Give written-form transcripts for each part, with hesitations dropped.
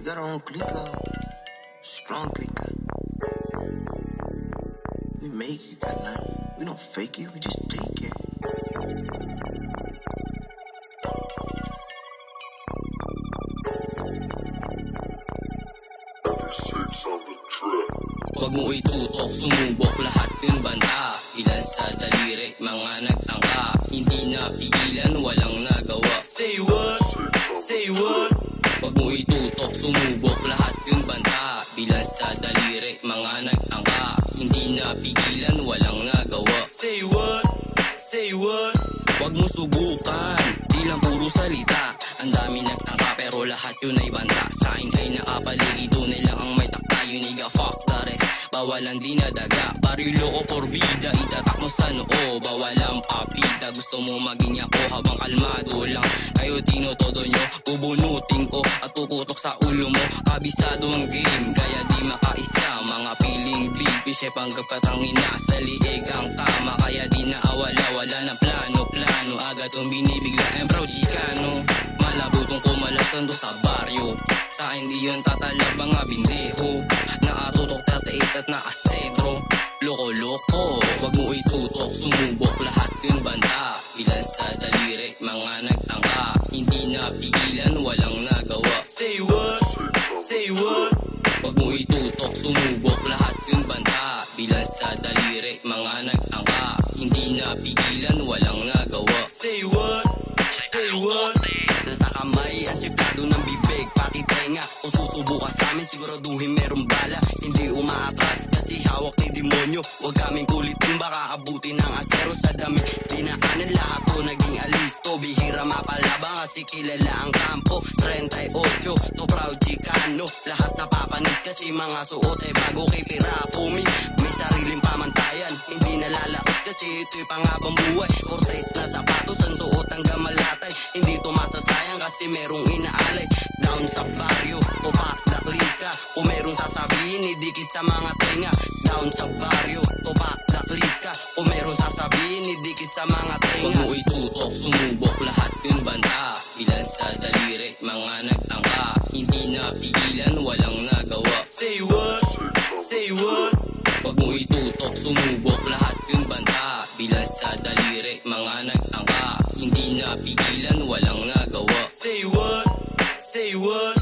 We got our own clicker, strong clicker. We make it, carnal. We don't fake it, we just take it. Huwag mo itutok, sumubok, lahat yun banta. Ilan sa daliri, mga nagtangka. Hindi napigilan, walang nagawa. Say what? Say what? Huwag mo itutok, sumubok, lahat yun banta. Bilang sa daliri, mga nagtangka. Hindi napigilan, walang nagawa. Say what? Say what? Huwag mo subukan, di lang puro salita. Ang dami nagtangka pero lahat yun ay banta. Sa akin kay nakapaligid, tunay lang ang may takta. You nigga, fuck the rest, bawalan di nadaga. Barilo ko porbida, itatak mo sa noo. Bawalan papita, gusto mo maging ako habang kalmado lang. Kayo tinotodo nyo, bubunutin ko at tukutok sa ulo mo. Kabisado ang game, kaya di makaisa. Mga piling big fish, panggapatangina. Sa liig ang tama, kaya di naawala. Wala na plano, agad kong binibigla. I'm proud Chicano, malabutong kumalasan do sa baryo. Sa hindi yun tatalab mga bindeho. Nakatutok 38 at nakasedro. Loko-loko, wag mo itutok, sumubok, lahat yun banda. Ilan sa daliri, mga nagtangka. Hindi napigilan, walang nagawa. Say what? Say what? Wag mo itutok, sumubok, lahat yun banda. Bilang sa daliri, mga nagtangka. Hindi napigilan, walang nagawa. Say what? Say what? Sa kamay, ang siplado ng bibig, pati tenga. Kung susubukan sa amin, siguraduhin merong bala. Hindi umaatras kasi hawak ni demonyo. Huwag kaming kulitin, baka abutin ng asero sa damit. Dinaanan lahat to, naging alisto. Bihira mapalabang kasi kilala ang kampo. 38, to proud Chicano. Lahat napapanis kasi mga suot ay bago kay Pirapumi. May sariling pamantayan, hindi nalalaos kasi ito'y pangabang buhay. Cortez na sapatos, ang suot ang gamalatay. Hindi to masasayang kasi merong inaalay. Down sa baryo, tupak na klika. Kung merong sasabihin, idikit sa mga tenga. Down sa baryo, tupak na klika. Kung merong sasabihin, idikit sa mga tenga. Huwag mo itutok, sumubok, lahat yun banta. Ilan sa daliri, mga nagtangka. Hindi napigilan, walang nagawa. Say what? Say what? Huwag mo itutok, sumubok, lahat yun banta. Bilang sa daliri, mga nagtangka. Hindi napigilan, walang nagawa. Say what? Say what?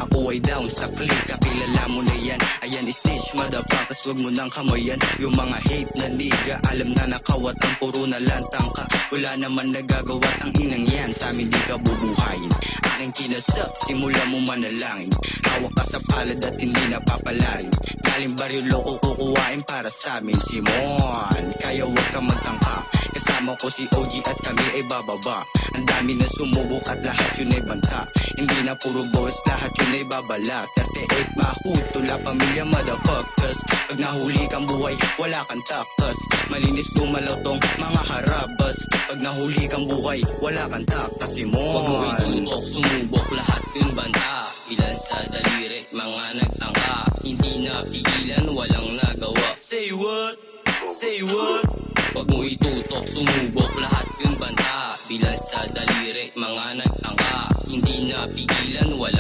Ako ay down sa klika, kilala mo na yan. Ayan snitch, motherfuckers, wag mo nang kamayan. Yung mga hate na niga, alam na nakawat ang puro na lantang ka. Wala naman nagagawa ang inang yan, sa amin di ka bubuhayin. Aking kinasap, simula mo manalangin. Hawak ka sa palad at hindi napapalarin. Galing baryo loko kukuhain para sa amin. Simon, kaya wag ka magtangka. Kasama ko si OG at kami ay bababa. Ang dami na sumubok at lahat yun ay banta. Hindi na puro boss, lahat yun ay babala. 38 mahut, tula pamilya motherfuckers. Pag nahuli kang buhay, wala kang takas. Malinis dumalaw tong mga harabas. Pag nahuli kang buhay, wala kang takas. Simon, wag mo itutok, sumubok, lahat yun banta. Ilan sa daliri, mga nagtangka. Hindi napigilan, walang nagawa. Say what? Say what? Wag mo itutok, sumubok, lahat yun banta. Bilang sa daliri, mga nagtangka. Hindi napigilan, walang